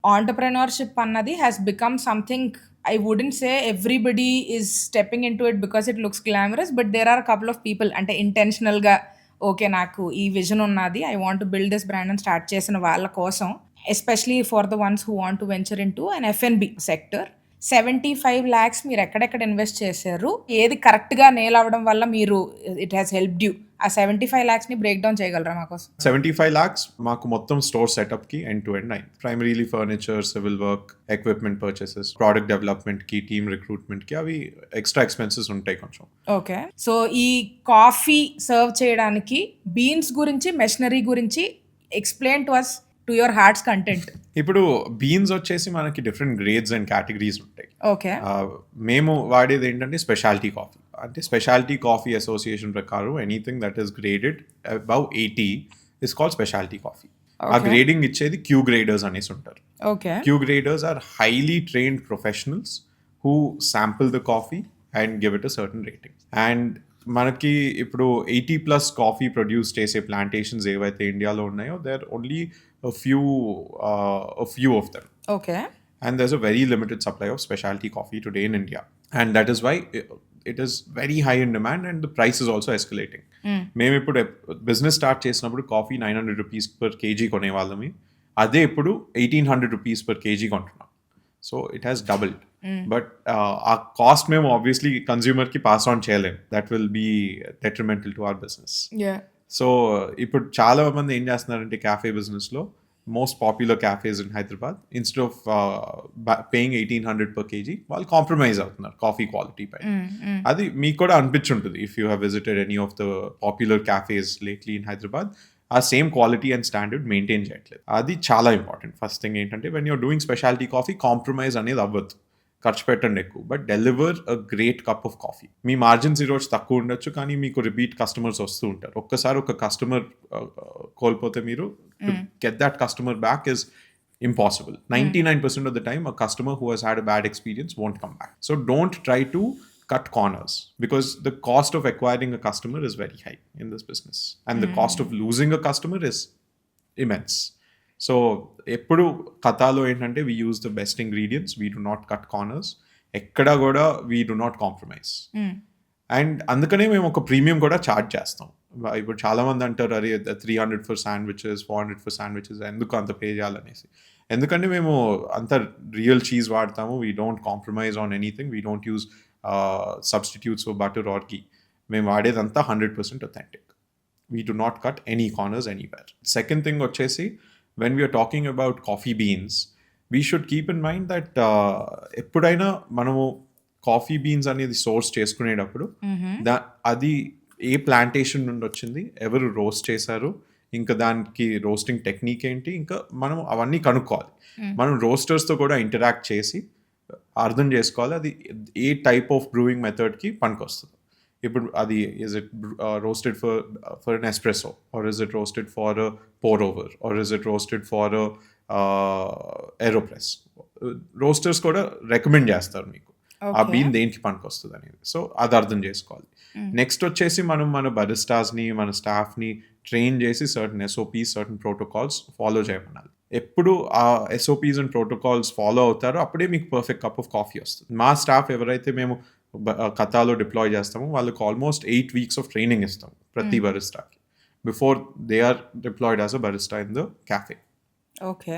Entrepreneurship అన్నది has become something. I wouldn't say everybody is stepping into it because it looks glamorous, but there are a couple of people అంటే ఇంటెన్షనల్‌గా okay. నాకు ఈ vision ఉన్నది. I want to build this brand అని start చేసిన వాళ్ళ కోసం especially for the ones who want to venture into and F and B sector 75 lakhs మీరు ఎక్కడెక్కడ ఇన్వెస్ట్ చేశారు? ఏది కరెక్ట్‌గా నెయిల్ అవ్వడం వల్ల మీరు ఇట్ హాస్ హెల్ప్డ్ యూ? ఆ 75 lakhsని బ్రేక్ డౌన్ చేయగలరా మా కోసం? 75 lakhs మాకు మొత్తం స్టోర్ సెటప్ కి ఎండ్ టు ఎండ్ అయింది. Primarily furniture, civil work, equipment purchases, product development కి, టీమ్ రిక్రూట్మెంట్ కి అవి ఎక్స్ట్రా ఎక్స్పెన్సెస్ ఉంటాయి కొంచెం. ఓకే. సో ఈ కాఫీ సర్వ్ చేయడానికి బీన్స్ గురించి, మెషినరీ గురించి explain to us to your heart's content. ఇప్పుడు బీన్స్ వచ్చేసి మనకి డిఫరెంట్ గ్రేడ్స్ అండ్ కేటగిరీస్ ఉంటాయి. ఓకే. మేము వాడేది ఏంటంటే స్పెషాలిటీ కాఫీ. అంటే స్పెషాలిటీ కాఫీ అసోసియేషన్ ప్రకారం anything that is graded above 80 is called speciality coffee. ఆ గ్రేడింగ్ ఇచ్చేది క్యూ గ్రేడర్స్ అనేసి ఉంటారు. Okay. Q graders are highly trained professionals who sample the coffee and give it a certain rating. అండ్ మనకి ఇప్పుడు 80+ coffee produce చేసే plantations ఏవైతే ఇండియాలో ఉన్నాయో there only a few of them. Okay. And there's a very limited supply of specialty coffee today in India. And that is why it is very high in demand and the price is also escalating. మేము ఇప్పుడు business start చేసినప్పుడు coffee 900 rupees per kg కొనేవాళ్ళమి. అదే ఇప్పుడు 1800 rupees per kg కొంటున్నాం. So it has doubled. But ఆ cost మేము obviously కన్స్యూమర్కి పాస్ ఆన్ చేయలేము. That will be detrimental to our business. So ఇప్పుడు చాలా మంది ఏం చేస్తున్నారంటే క్యాఫే బిజినెస్లో most popular cafes in Hyderabad instead of paying 1800 per kg వాళ్ళు కాంప్రమైజ్ అవుతున్నారు కాఫీ క్వాలిటీ పై. అది మీకు కూడా అనిపించుంటుంది if you have visited any of the popular cafes lately in Hyderabad. ఆ same quality and standard maintain చేయట్లేదు. అది చాలా ఇంపార్టెంట్. ఫస్ట్ థింగ్ ఏంటంటే when you're doing speciality coffee compromise అనేది అవ్వద్దు. ఖర్చు పెట్టండి ఎక్కువ, but deliver a great cup of coffee. మీ మార్జిన్స్ ఈరోజు తక్కువ ఉండొచ్చు, కానీ మీకు రిపీట్ కస్టమర్స్ వస్తూ ఉంటారు. ఒక్కసారి ఒక కస్టమర్ కోల్పోతే మీరు get that customer back is impossible. 99% of the time a customer who has had a bad experience won't come back. So don't try to cut corners because the cost of acquiring a customer is very high in this business and the cost of losing a customer is immense. So ఎప్పుడు కథాలో ఏంటంటే we use the best ingredients, we do not cut corners, ఎక్కడా కూడా we do not compromise. And అందుకనే మేము ఒక premium కూడా charge చేస్తాం. ఇప్పుడు చాలామంది అంటారు అరే 300 ఫర్ శాండ్విచెస్, 400 ఫర్ శాండ్విచెస్, ఎందుకు అంత పే చేయాలనేసి. ఎందుకంటే మేము అంత రియల్ చీజ్ వాడతాము. We don't compromise on anything. We don't use substitutes for butter or ghee. మేము వాడేదంతా 100% authentic. We do not cut any corners anywhere. Second thing వచ్చేసి when we are talking about coffee beans, we should keep in mind that ఎప్పుడైనా మనము coffee beans అనేది source చేసుకునేటప్పుడు అది ఏ plantation నుండి వచ్చింది, ఎవరు రోస్ట్ చేశారు, ఇంకా దానికి రోస్టింగ్ టెక్నిక్ ఏంటి, ఇంకా మనం అవన్నీ కనుక్కోవాలి. మనం రోస్టర్స్తో కూడా ఇంటరాక్ట్ చేసి అర్థం చేసుకోవాలి అది ఏ టైప్ ఆఫ్ బ్రూయింగ్ మెథడ్కి పనికొస్తుంది. ఇప్పుడు అది is it roasted for an espresso, or is it roasted for a pour over, or is it roasted for a aeropress? Roasters కూడా రికమెండ్ చేస్తారు మీకు ఆ బీన్ దేనికి పనికి వస్తుంది అనేది. సో అది అర్థం చేసుకోవాలి. నెక్స్ట్ వచ్చేసి మనం మన బరిస్టాస్ని, మన స్టాఫ్ని ట్రైన్ చేసి certain SOPs, certain protocols follow చేయమనాలి. ఎప్పుడు ఆ SOPs అండ్ ప్రోటోకాల్స్ ఫాలో అవుతారో అప్పుడే మీకు పర్ఫెక్ట్ కప్ ఆఫ్ కాఫీ వస్తుంది. మా స్టాఫ్ ఎవరైతే మేము కథాలో డిప్లాయ్ చేస్తాము వాళ్ళకి ఆల్మోస్ట్ 8 weeks ఆఫ్ ట్రైనింగ్ ఇస్తాం ప్రతి బరిస్టాకి before they are deployed as a barista in the cafe. Okay.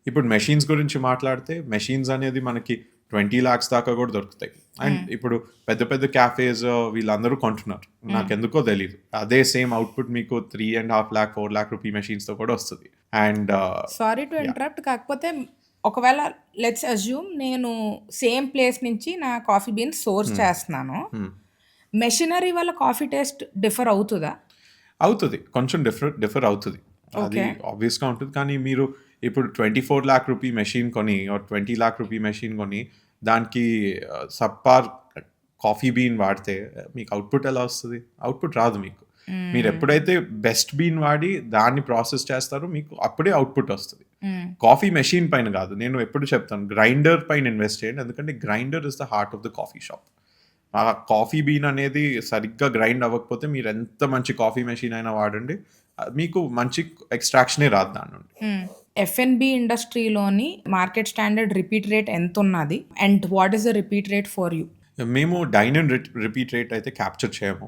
ఇప్పుడు మెషిన్స్ గురించి మాట్లాడితే మెషిన్స్ అనేది మనకి 20 lakhs దాకా కూడా దొరుకుతాయి. అండ్ ఇప్పుడు పెద్ద పెద్ద క్యాఫేస్ వీళ్ళందరూ కొంటున్నారు, నాకెందుకో తెలియదు. అదే సేమ్ అవుట్పుట్ మీకు 3.5 lakh 4 lakh రూపీ మెషిన్స్తో కూడా వస్తుంది. అండ్ సారీ టు ఇంటరప్ట్, కాకపోతే ఒకవేళ లెట్స్ అజ్యూమ్ నేను సేమ్ ప్లేస్ నుంచి నా కాఫీ బీన్స్ సోర్స్ చేస్తున్నాను, మెషినరీ వల్ల కాఫీ టేస్ట్ డిఫర్ అవుతుందా? అవుతుంది, కొంచెం డిఫర్ అవుతుంది. అది ఆబ్వియస్గా ఉంటుంది. కానీ మీరు ఇప్పుడు 24 lakh రూపీ మెషిన్ కొని 20 lakh రూపీ మెషిన్ కొని దానికి సబ్పార్ కాఫీ బీన్ వాడితే మీకు అవుట్పుట్ ఎలా వస్తుంది? అవుట్పుట్ రాదు మీకు. మీరు ఎప్పుడైతే బెస్ట్ బీన్ వాడి దాన్ని ప్రాసెస్ చేస్తారో మీకు అప్పుడే అవుట్పుట్ వస్తుంది. కాఫీ మెషిన్ పైన కాదు, నేను ఎప్పుడు చెప్తాను గ్రైండర్ పైన ఇన్వెస్ట్ చేయండి. ఎందుకంటే grinder is the heart of the coffee shop. ఆ కాఫీ బీన్ అనేది సరిగ్గా గ్రైండ్ అవ్వకపోతే మీరు ఎంత మంచి కాఫీ మెషిన్ అయినా వాడండి, మీకు మంచి ఎక్స్ట్రాక్షనే రాదు దాని నుండి. ఎఫ్ఎన్బి ఇండస్ట్రీలోని మార్కెట్ స్టాండర్డ్ రిపీట్ రేట్ ఎంత ఉన్నది and what is the repeat rate for you? మేము డైన్ అండ్ రిపీట్ రేట్ అయితే క్యాప్చర్ చేయము.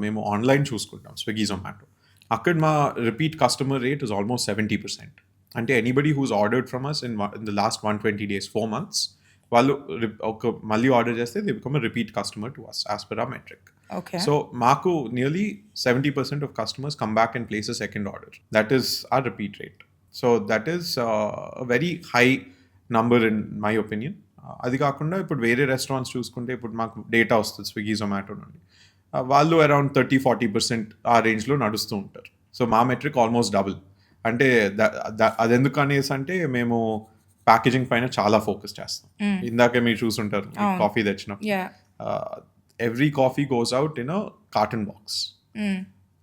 మేము ఆన్లైన్ చూసుకుంటాం, స్విగ్గీ జొమాటో. అక్కడ మా repeat customer rate is almost 70%. అంటే anybody who's ordered from us in the last 120 days, 4 months, వాళ్ళు మళ్ళీ ఆర్డర్ చేస్తే they become repeat customer to us as per a metric. Okay. So మాకు nearly 70% of customers come back and place a second order. That is our repeat rate. So that is a very high number in my opinion. అది కాకుండా ఇప్పుడు వేరే restaurants చూసుకుంటే ఇప్పుడు మాకు data వస్తుంది Swiggy Zomato నుండి. వాళ్ళు అరౌండ్ 30-40% ఆ రేంజ్లో నడుస్తూ ఉంటారు. సో మా మెట్రిక్ ఆల్మోస్ట్ డబుల్. అంటే అదెందుకు అనేసి అంటే మేము ప్యాకేజింగ్ పైన చాలా ఫోకస్ చేస్తాం. ఇందాకే మీరు చూసుంటారు కాఫీ తెచ్చినప్పుడు. Every coffee goes out in a carton box,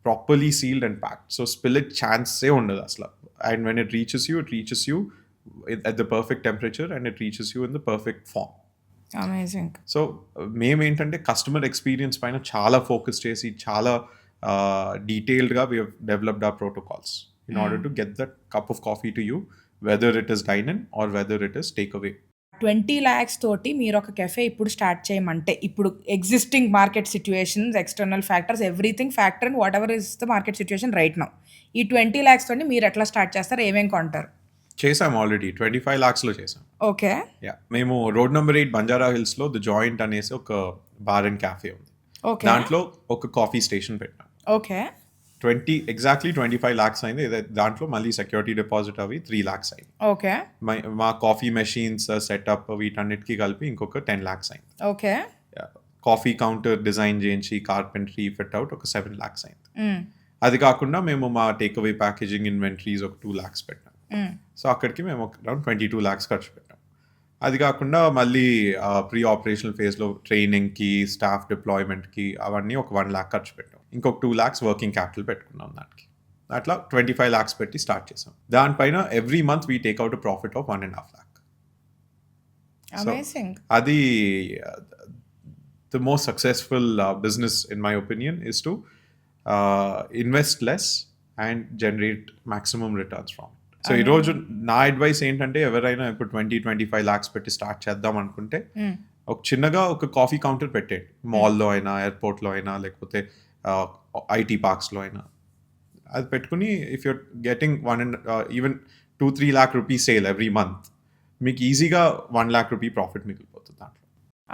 properly sealed and packed. So spill it ఛాన్సే ఉండదు అసలు. And when it reaches you at the perfect temperature and it reaches you in the perfect form. Amazing. So మేమేంటంటే customer experience పైన చాలా focus చేసి చాలా డీటెయిల్డ్గా we developed our protocols in order to get that cup of coffee to you, whether it is dine in or whether it is take away. 20 lakhs తోటి మీరు ఒక cafe ఇప్పుడు స్టార్ట్ చేయమంటే, ఇప్పుడు existing market situations, external factors, everything factor in what ever is the market situation right now, ఈ 20 lakhs తోటి మీరు ఎట్లా స్టార్ట్ చేస్తారు? ఏమేం కొంటారు? చేసాం ఆల్రెడీ 25 lakhsలో చేసాం. ఓకే. యా, మేము రోడ్ నెంబర్ 8 బంజారా హిల్స్లో ది జాయింట్ అనేసి ఒక బార్ అండ్ క్యాఫే ఉంది. ఓకే. దాంట్లో ఒక కాఫీ స్టేషన్ పెట్టాం. ఓకే. ఎగ్జాక్ట్లీ 25 lakhs అయింది. దాంట్లో మళ్ళీ సెక్యూరిటీ డిపాజిట్ అవి 3 lakhs అయింది. ఓకే. మా కాఫీ మెషిన్స్ సెటప్ వీటన్నిటికీ కలిపి ఇంకొక 10 lakhs అయింది. ఓకే. కాఫీ కౌంటర్ డిజైన్ చేయించి కార్పెంటరీ ఫిట్ అవుట్ ఒక 7 lakhs అయింది. అది కాకుండా మేము మా టేక్ అవే ప్యాకేజింగ్ ఇన్వెంటరీస్ ఒక 2 lakhs పెట్టాం. సో అక్కడికి మేము అరౌండ్ 22 lakhs ఖర్చు పెట్టాం. అది కాకుండా మళ్ళీ ప్రీ ఆపరేషనల్ ఫేజ్లో ట్రైనింగ్కి, స్టాఫ్ డిప్లాయ్మెంట్కి అవన్నీ ఒక 1 lakh ఖర్చు పెట్టాం. ఇంకొక 2 lakhs వర్కింగ్ క్యాపిటల్ పెట్టుకున్నాం దానికి. అట్లా 25 lakhs పెట్టి స్టార్ట్ చేసాం. దానిపైన every month we take out profit of 1.5 lakh. Amazing. అది the most successful business in my opinion is to invest less and generate maximum returns from. So ఈరోజు నా advice ఏంటంటే ఎవరైనా ఇప్పుడు 20-25 lakhs పెట్టి స్టార్ట్ చేద్దాం అనుకుంటే ఒక చిన్నగా ఒక కాఫీ కౌంటర్ పెట్టేయండి. మాల్లో అయినా, ఎయిర్పోర్ట్లో అయినా, లేకపోతే ఐటీ పార్క్స్లో అయినా. అది పెట్టుకుని if you're getting even 2-3 lakh rupees sale every month, మీకు ఈజీగా 1 lakh rupee ప్రాఫిట్ మిగిలిపోతుంది దాంట్లో.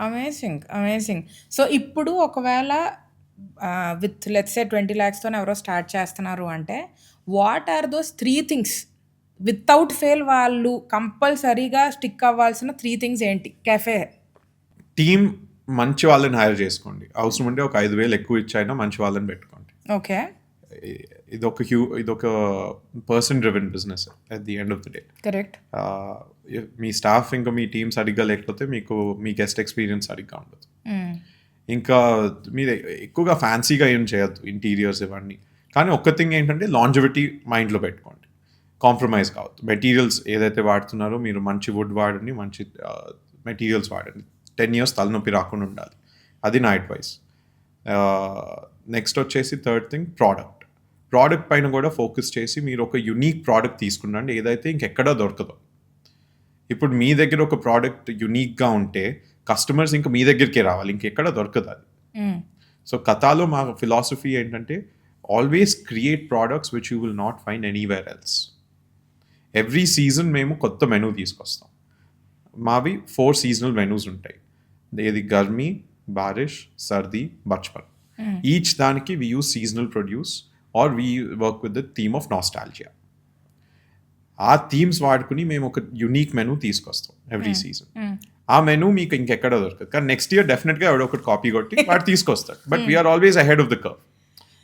Amazing, amazing. సో ఇప్పుడు ఒకవేళ విత్ లెట్స్ సే 20 lakhsతో ఎవరో స్టార్ట్ చేస్తున్నారు అంటే, what are those 3 things without fail వాళ్ళు కంపల్సరీగా స్టిక్ అవ్వాల్సిన 3 things ఏంటి? కెఫే టీమ్ మంచి వాళ్ళని హైర్ చేసుకోండి. అవసరం ఉంటే ఒక 5,000 ఎక్కువ ఇచ్చైనా మంచి వాళ్ళని పెట్టుకోండి. ఓకే. ఇదొక person driven business at the end of the day. Correct. Me staff ఇంకా మీ టీమ్ సరిగ్గా లేకపోతే మీ గెస్ట్ ఎక్స్పీరియన్స్ సరిగ్గా ఉండదు. ఇంకా మీరు ఎక్కువగా ఫ్యాన్సీగా ఏం చేయొద్దు, ఇంటీరియర్స్ ఇవన్నీ. కానీ ఒక్క థింగ్ ఏంటంటే లాంజివిటీ మైండ్లో పెట్టుకోండి. కాంప్రమైజ్ కావద్దు. మెటీరియల్స్ ఏదైతే వాడుతున్నారో మీరు మంచి వుడ్ వాడండి, మంచి మెటీరియల్స్ వాడండి. 10 years తలనొప్పి రాకుండా ఉండాలి. అది నా అడ్వైస్. నెక్స్ట్ వచ్చేసి థర్డ్ థింగ్ ప్రోడక్ట్ పైన కూడా ఫోకస్ చేసి మీరు ఒక యునీక్ ప్రోడక్ట్ తీసుకున్నాండి, ఏదైతే ఇంకెక్కడా దొరకదో. ఇప్పుడు మీ దగ్గర ఒక ప్రోడక్ట్ యునీక్గా ఉంటే కస్టమర్స్ ఇంకా మీ దగ్గరికే రావాలి, ఇంకెక్కడ దొరకదు అది. సో కథాలో మా ఫిలాసఫీ ఏంటంటే always create products which you will not find anywhere else. Every season మేము కొత్త మెనూ తీసుకొస్తాం. మావి 4 seasonal మెనూస్ ఉంటాయి. ఏది గర్మీ, బారిష్, సర్దీ, బచ్పన్. ఈచ్ దానికి we use seasonal produce are we work with the theme of nostalgia. ఆ థీమ్స్ వాడుకుని మేము ఒక యునీక్ మెనూ తీసుకొస్తాం ఎవ్రీ సీజన్. ఆ మెనూ మీకు ఇంకెక్కడ దొరకదు. కానీ నెక్స్ట్ ఇయర్ డెఫినెట్గా ఎవడో ఒకటి కాపీ కొట్టి వాడు తీసుకొస్తాడు. But we're always ahead of the curve.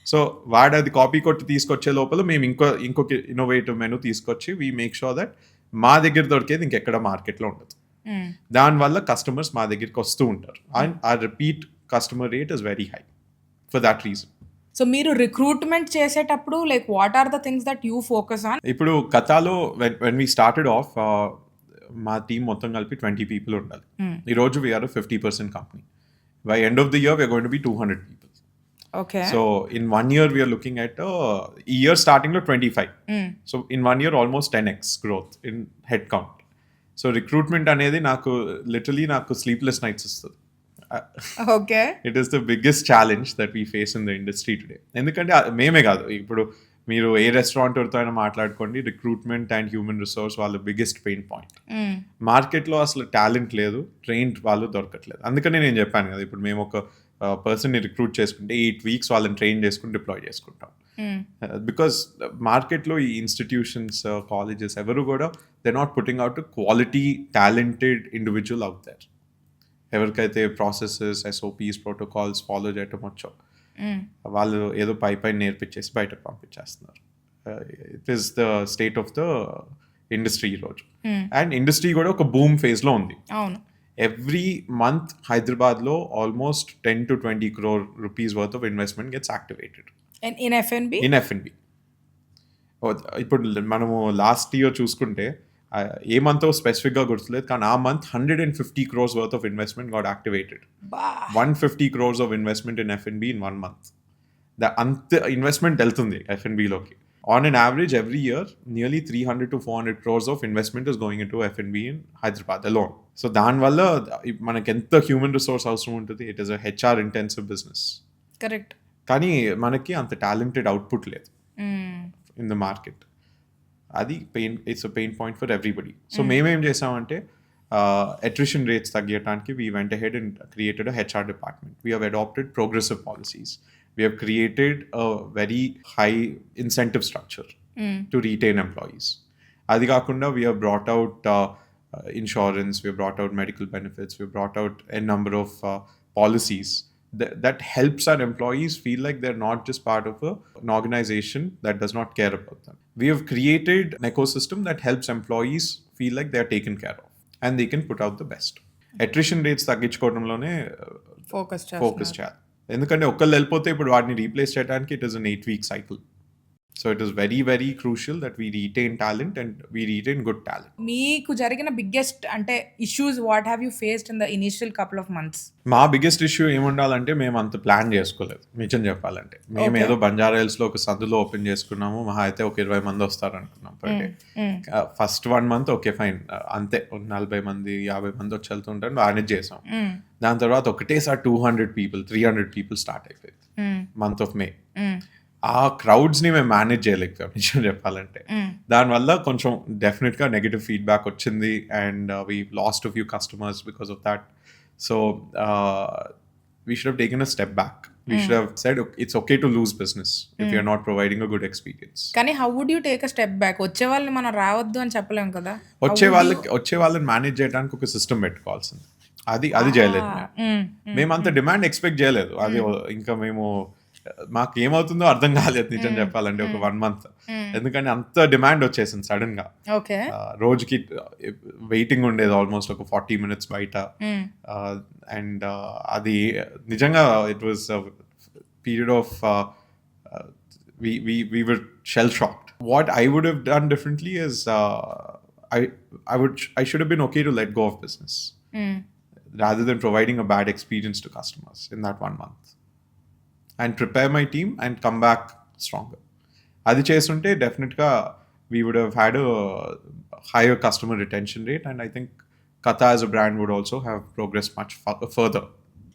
So వాడు అది కాపీ కొట్టి తీసుకొచ్చే లోపల మేము ఇంకొక ఇన్నోవేటివ్ మెనూ తీసుకొచ్చి వీ మేక్ షూర్ దట్ మా దగ్గర దొరికేది ఇంకెక్కడ మార్కెట్లో ఉండదు. దానివల్ల కస్టమర్స్ మా దగ్గరికి వస్తూ ఉంటారు. అండ్ ఆ repeat customer rate is very high for that reason. So మీరు రిక్రూట్మెంట్ చేసేటప్పుడు like what are the things that you focus on? ఇప్పుడు కథాలో వెన్ వీ స్టార్టెడ్ ఆఫ్ మా టీం మొత్తం కలిపి 20 people ఉండాలి. ఈరోజు we're 50% company. By end of the year we're going to be 200 people. Okay. So in 1 year, we are looking at year starting to 25. So in 1 year, almost 10x growth in headcount. So recruitment అనేది నాకు literally నాకు sleepless nights ఇస్తుంది. Okay. It is the biggest challenge that we face in the industry today. ఎందుకంటే మేమే కాదు, ఇప్పుడు మీరు ఏ రెస్టారెంట్తో అయినా మాట్లాడుకోండి, రిక్రూట్మెంట్ అండ్ హ్యూమన్ రిసోర్స్ వాళ్ళ బిగ్గెస్ట్ పెయిన్ పాయింట్. మార్కెట్లో అసలు టాలెంట్ లేదు, ట్రైన్డ్ వాళ్ళు దొరకట్లేదు. అందుకని నేను చెప్పాను కదా, ఇప్పుడు మేము ఒక పర్సన్ని రిక్రూట్ చేసుకుంటే 8 weeks వాళ్ళని ట్రైన్ చేసుకుని డిప్లాయ్ చేసుకుంటాం. బికాస్ మార్కెట్లో ఈ ఇన్స్టిట్యూషన్స్, కాలేజెస్ ఎవరు కూడా they not putting out quality talented individual out there. ఎవరికైతే ప్రాసెసెస్, SOPs, ప్రోటోకాల్స్ ఫాలో చేయటం వచ్చో వాళ్ళు ఏదో పై నేర్పించేసి బయటకు పంపించేస్తున్నారు. It is the state of the industry ఈరోజు. అండ్ ఇండస్ట్రీ కూడా ఒక బూమ్ ఫేజ్లో ఉంది. Every month, Hyderabadలో almost 10 to 20 crore rupees worth of investment gets activated. In F&B? In F&B. ఇప్పుడు మనము లాస్ట్ ఇయర్ చూసుకుంటే ఏ మంత్ స్పెసిఫిక్గా గుర్తులేదు, కానీ ఆ month 150 crores worth of investment got activated. 150 crores of investment in F&B in 1 month. అంత investment వెళ్తుంది F&Bలోకి. On an average, every year, nearly 300 to 400 crores of investment is going into F&B in Hyderabad alone. So, దానివల్ల మనకి ఎంత human resource అవసరం ఉంటుంది. It is a HR intensive business. Correct. కానీ మనకి అంత టాలెంటెడ్ అవుట్పుట్ లేదు ఇన్ ద మార్కెట్. అది it's a pain point for everybody. So మేమేం చేసామంటే attrition rates తగ్గించడానికి we went ahead and created a HR department. We have adopted progressive policies. We have created a very high incentive structure to retain employees. Adi kaakunda we have brought out insurance, we have brought out medical benefits, we have brought out a number of policies that helps our employees feel like they're not just part of an organization that does not care about them. We have created an ecosystem that helps employees feel like they are taken care of and they can put out the best. Attrition rates తగ్గించుకోవడంలోనే focus చేయాలి. ఎందుకంటే ఒకళ్ళు వెళ్ళిపోతే ఇప్పుడు వాటిని replace చేయడానికి it is an 8-week cycle. So it is very, very crucial that we retain talent and we retain good talent. మీకు జరిగిన బిగ్గెస్ట్ అంటే issues what have you faced in the initial couple of months? మా biggest issue ఏముండాలంటే మేము అంత plan చేసుకోలేదు నిజం చెప్పాలంటే. మేము ఏదో బంజారా హిల్స్లో ఒక సందులో ఓపెన్ చేసుకున్నాము, మహా అయితే ఒక 20 మంది వస్తారు అనుకున్నాం per day. First 1 month okay fine, అంతే 40 మంది 50 మంది వచ్చి వెళ్తుంటారు, మేనేజ్ చేసాం. దాని తర్వాత ఒకటేసారి 200 people 300 people స్టార్ట్ అయిపోయింది మంత్ ఆఫ్ మే. ఆ క్రౌడ్స్ని మేము మేనేజ్ చేయలేకపోయాం నిజం చెప్పాలంటే. దానివల్ల కొంచెం డెఫినెట్గా నెగిటివ్ ఫీడ్బ్యాక్ వచ్చింది and we last few customers because of that. So we should have taken a step back. We should have said it's okay to lose business if you're not providing a good experience. కానీ how would you take a step back? వచ్చే వాళ్ళని మనం రావద్దు అని చెప్పలేం కదా. వచ్చే వాళ్ళని మేనేజ్ చేయడానికి ఒక సిస్టమ్ పెట్టుకోవాల్సింది. అది చేయలేదు మేము అంత డిమాండ్ ఎక్స్పెక్ట్ చేయలేదు. అది ఇంకా మేము మాకు ఏమవుతుందో అర్థం కాలేదు నిజం చెప్పాలంటే ఒక 1 month. ఎందుకంటే అంత డిమాండ్ వచ్చేసింది సడన్ గా. రోజుకి వెయిటింగ్ ఉండేది ఆల్మోస్ట్ ఒక 40 minutes బయట. అండ్ అది నిజంగా it was period of we were shell shocked. What I would have done differently is I should have been okay to let go of business rather than providing a bad experience to customers in that 1 month. And prepare my team and come back stronger. అది చేస్తుంటే డెఫినెట్గా we would have had a higher customer retention rate and I think Katha as a brand would also have progressed much further.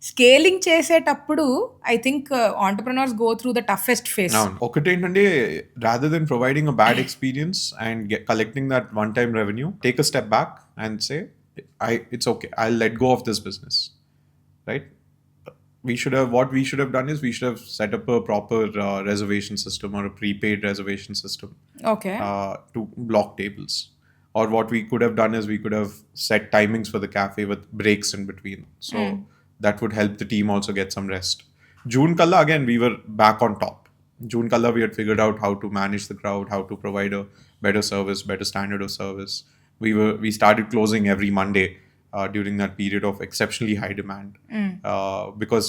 Scaling చేసేటప్పుడు I think entrepreneurs go through the toughest phase. ఒకటి ఏంటంటే rather than providing a bad experience and collecting that one time revenue, take a step back and say it's okay, I'll let go of this business, right? What we should have done is we should have set up a proper reservation system or a prepaid reservation system. Okay. To block tables. Or what we could have done is we could have set timings for the cafe with breaks in between. So that would help the team also get some rest. June kalla again we were back on top. June kalla we had figured out how to manage the crowd, how to provide a better service, better standard of service. We started closing every Monday. During that period of exceptionally high demand, because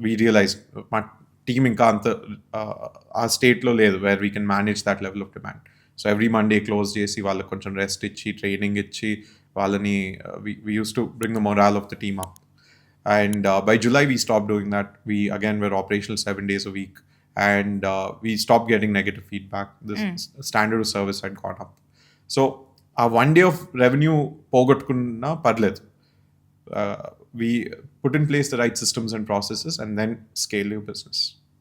we realized my team inka anta our state lo ledu where we can manage that level of demand. So every Monday close chesi vallaku koncham rest ichi training ichi vallani we used to bring the morale of the team up. And by July, we stopped doing that. We again were operational 7 days a week, and we stopped getting negative feedback. The standard of service had gone up. So our 1 day of revenue pogotukunna parలేదు. We put in place the right systems and processes and then scale your business.